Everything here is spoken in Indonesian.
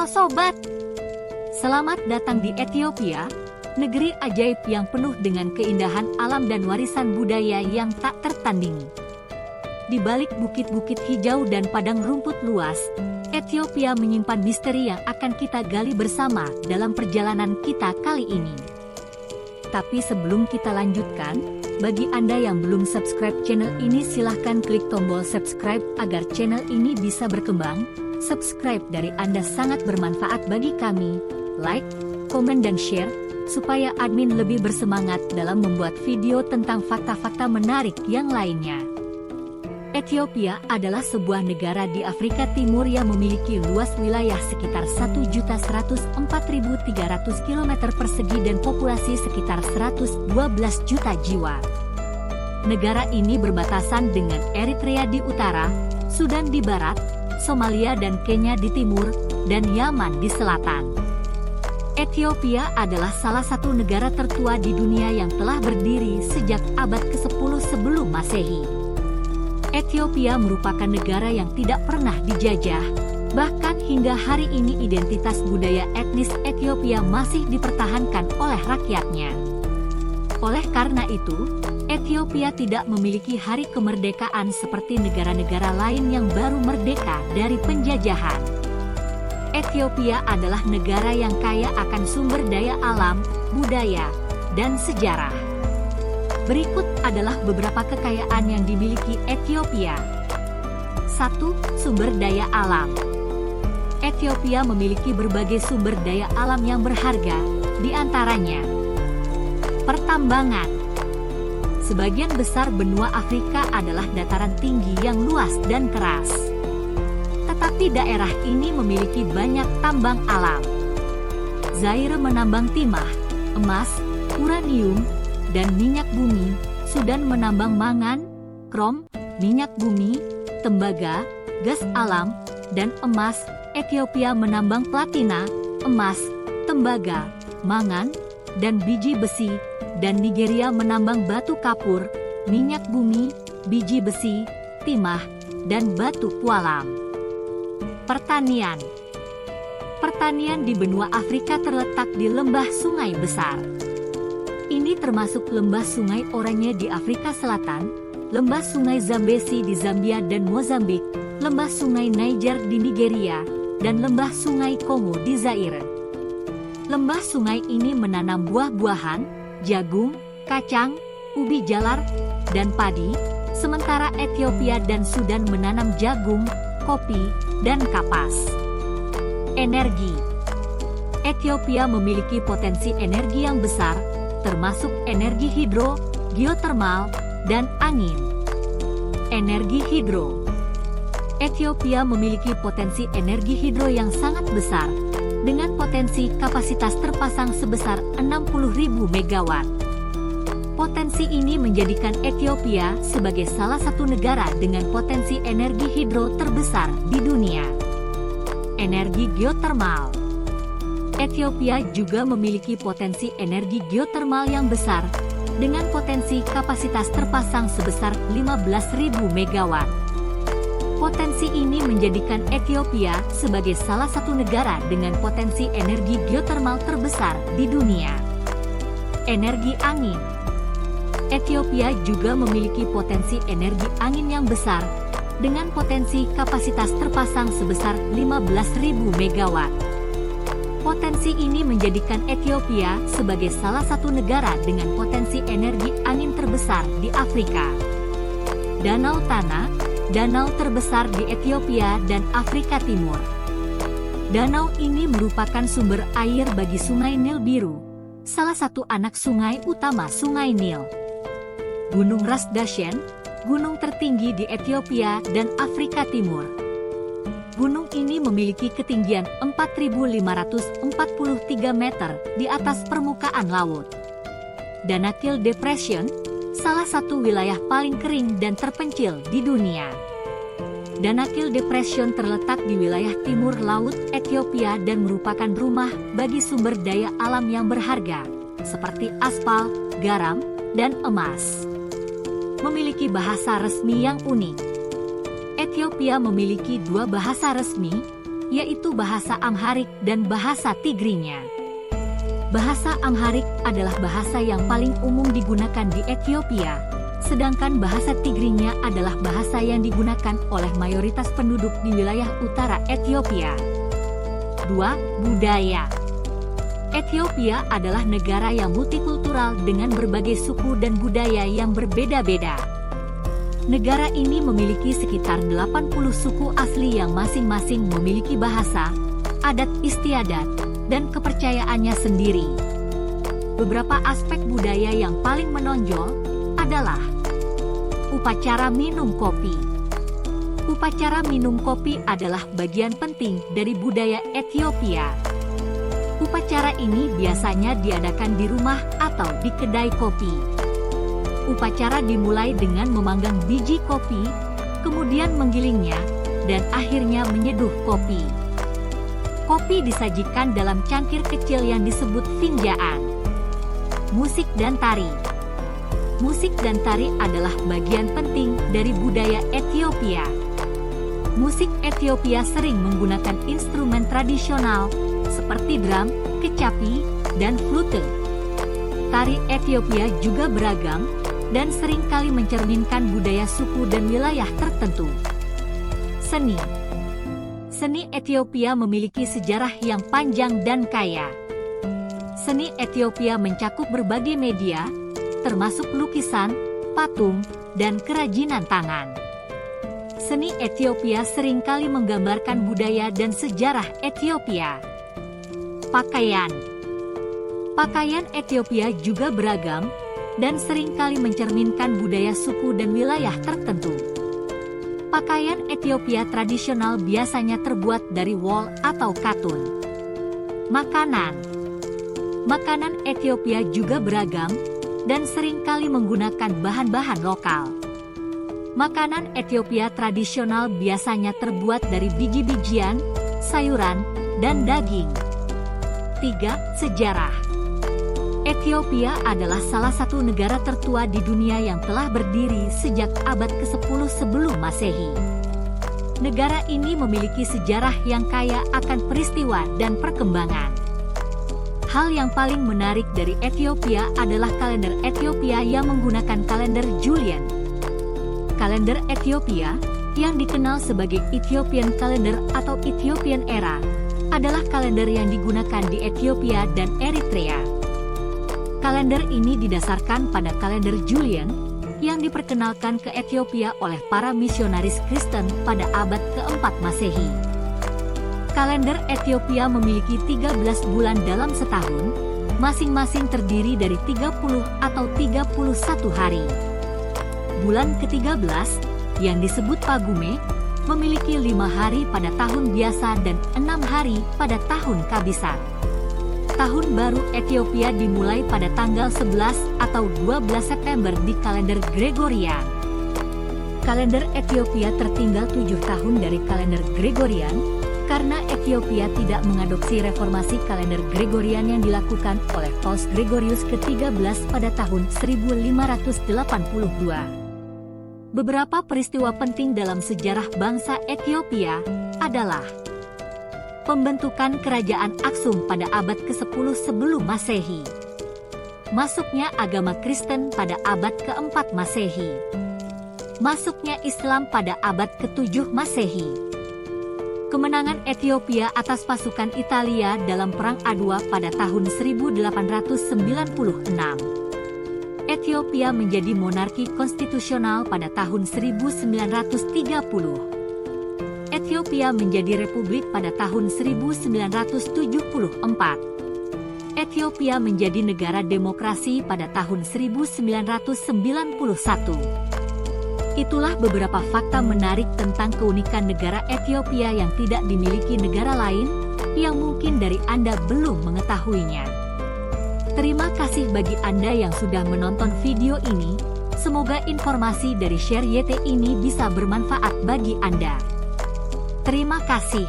sobat, selamat datang di Ethiopia, negeri ajaib yang penuh dengan keindahan alam dan warisan budaya yang tak tertandingi. Di balik bukit-bukit hijau dan padang rumput luas, Ethiopia menyimpan misteri yang akan kita gali bersama dalam perjalanan kita kali ini. Tapi sebelum kita lanjutkan, bagi Anda yang belum subscribe channel ini silahkan klik tombol subscribe agar channel ini bisa berkembang. Subscribe dari Anda sangat bermanfaat bagi kami. Like, komen dan share, supaya admin lebih bersemangat dalam membuat video tentang fakta-fakta menarik yang lainnya. Ethiopia adalah sebuah negara di Afrika Timur yang memiliki luas wilayah sekitar 1.104.300 km persegi dan populasi sekitar 112 juta jiwa. Negara ini berbatasan dengan Eritrea di utara, Sudan di barat, Somalia dan Kenya di timur, dan Yaman di selatan. Ethiopia adalah salah satu negara tertua di dunia yang telah berdiri sejak abad ke-10 sebelum Masehi. Ethiopia merupakan negara yang tidak pernah dijajah, bahkan hingga hari ini identitas budaya etnis Ethiopia masih dipertahankan oleh rakyatnya. Oleh karena itu, Ethiopia tidak memiliki hari kemerdekaan seperti negara-negara lain yang baru merdeka dari penjajahan. Ethiopia adalah negara yang kaya akan sumber daya alam, budaya, dan sejarah. Berikut adalah beberapa kekayaan yang dimiliki Ethiopia. 1. Sumber daya alam. Ethiopia memiliki berbagai sumber daya alam yang berharga, di antaranya pertambangan. Sebagian besar benua Afrika adalah dataran tinggi yang luas dan keras. Tetapi daerah ini memiliki banyak tambang alam. Zaire menambang timah, emas, uranium, dan minyak bumi. Sudan menambang mangan, krom, minyak bumi, tembaga, gas alam, dan emas. Ethiopia menambang platina, emas, tembaga, mangan, dan biji besi. Dan Nigeria menambang batu kapur, minyak bumi, biji besi, timah, dan batu pualam. Pertanian. Pertanian di benua Afrika terletak di lembah sungai besar. Ini termasuk lembah sungai Oranye di Afrika Selatan, lembah sungai Zambezi di Zambia dan Mozambik, lembah sungai Niger di Nigeria, dan lembah sungai Kongo di Zaire. Lembah sungai ini menanam buah-buahan, jagung, kacang, ubi jalar, dan padi, sementara Ethiopia dan Sudan menanam jagung, kopi, dan kapas. Energi. Ethiopia memiliki potensi energi yang besar, termasuk energi hidro, geotermal, dan angin. Energi hidro. Ethiopia memiliki potensi energi hidro yang sangat besar, dengan potensi kapasitas terpasang sebesar 60.000 MW. Potensi ini menjadikan Ethiopia sebagai salah satu negara dengan potensi energi hidro terbesar di dunia. Energi geotermal. Ethiopia juga memiliki potensi energi geotermal yang besar, dengan potensi kapasitas terpasang sebesar 15.000 MW. Potensi ini menjadikan Ethiopia sebagai salah satu negara dengan potensi energi geotermal terbesar di dunia. Energi angin. Ethiopia juga memiliki potensi energi angin yang besar, dengan potensi kapasitas terpasang sebesar 15.000 MW. Potensi ini menjadikan Ethiopia sebagai salah satu negara dengan potensi energi angin terbesar di Afrika. Danau Tana. Danau terbesar di Ethiopia dan Afrika Timur. Danau ini merupakan sumber air bagi Sungai Nil Biru, salah satu anak sungai utama Sungai Nil. Gunung Ras Dashen, gunung tertinggi di Ethiopia dan Afrika Timur. Gunung ini memiliki ketinggian 4.543 meter di atas permukaan laut. Danakil Depression, salah satu wilayah paling kering dan terpencil di dunia. Danakil Depression terletak di wilayah timur laut Ethiopia dan merupakan rumah bagi sumber daya alam yang berharga, seperti aspal, garam, dan emas. Memiliki bahasa resmi yang unik. Ethiopia memiliki dua bahasa resmi, yaitu bahasa Amharik dan bahasa Tigrinya. Bahasa Amharik adalah bahasa yang paling umum digunakan di Ethiopia, sedangkan bahasa Tigrinya adalah bahasa yang digunakan oleh mayoritas penduduk di wilayah utara Ethiopia. 2. Budaya. Ethiopia adalah negara yang multikultural dengan berbagai suku dan budaya yang berbeda-beda. Negara ini memiliki sekitar 80 suku asli yang masing-masing memiliki bahasa, adat istiadat, dan kepercayaannya sendiri. Beberapa aspek budaya yang paling menonjol adalah upacara minum kopi. Upacara minum kopi adalah bagian penting dari budaya Ethiopia. Upacara ini biasanya diadakan di rumah atau di kedai kopi. Upacara dimulai dengan memanggang biji kopi, kemudian menggilingnya, dan akhirnya menyeduh kopi. Kopi disajikan dalam cangkir kecil yang disebut finjaan. Musik dan tari. Musik dan tari adalah bagian penting dari budaya Ethiopia. Musik Ethiopia sering menggunakan instrumen tradisional seperti drum, kecapi, dan flute. Tari Ethiopia juga beragam dan seringkali mencerminkan budaya suku dan wilayah tertentu. Seni. Seni Ethiopia memiliki sejarah yang panjang dan kaya. Seni Ethiopia mencakup berbagai media, termasuk lukisan, patung, dan kerajinan tangan. Seni Ethiopia seringkali menggambarkan budaya dan sejarah Ethiopia. Pakaian. Pakaian Ethiopia juga beragam dan seringkali mencerminkan budaya suku dan wilayah tertentu. Pakaian Ethiopia tradisional biasanya terbuat dari wol atau katun. Makanan. Makanan Ethiopia juga beragam dan seringkali menggunakan bahan-bahan lokal. Makanan Ethiopia tradisional biasanya terbuat dari biji-bijian, sayuran, dan daging. 3. Sejarah. Ethiopia adalah salah satu negara tertua di dunia yang telah berdiri sejak abad ke-10 sebelum Masehi. Negara ini memiliki sejarah yang kaya akan peristiwa dan perkembangan. Hal yang paling menarik dari Ethiopia adalah kalender Ethiopia yang menggunakan kalender Julian. Kalender Ethiopia, yang dikenal sebagai Ethiopian Calendar atau Ethiopian Era, adalah kalender yang digunakan di Ethiopia dan Eritrea. Kalender ini didasarkan pada kalender Julian yang diperkenalkan ke Ethiopia oleh para misionaris Kristen pada abad ke-4 Masehi. Kalender Ethiopia memiliki 13 bulan dalam setahun, masing-masing terdiri dari 30 atau 31 hari. Bulan ke-13, yang disebut Pagume, memiliki 5 hari pada tahun biasa dan 6 hari pada tahun Kabisat. Tahun baru Ethiopia dimulai pada tanggal 11 atau 12 September di kalender Gregorian. Kalender Ethiopia tertinggal 7 tahun dari kalender Gregorian, karena Ethiopia tidak mengadopsi reformasi kalender Gregorian yang dilakukan oleh Paus Gregorius ke-13 pada tahun 1582. Beberapa peristiwa penting dalam sejarah bangsa Ethiopia adalah pembentukan kerajaan Aksum pada abad ke-10 sebelum Masehi. Masuknya agama Kristen pada abad ke-4 Masehi. Masuknya Islam pada abad ke-7 Masehi. Kemenangan Ethiopia atas pasukan Italia dalam Perang Adwa pada tahun 1896. Ethiopia menjadi monarki konstitusional pada tahun 1930. Ethiopia menjadi republik pada tahun 1974. Ethiopia menjadi negara demokrasi pada tahun 1991. Itulah beberapa fakta menarik tentang keunikan negara Ethiopia yang tidak dimiliki negara lain, yang mungkin dari Anda belum mengetahuinya. Terima kasih bagi Anda yang sudah menonton video ini. Semoga informasi dari Share YT ini bisa bermanfaat bagi Anda. Terima kasih.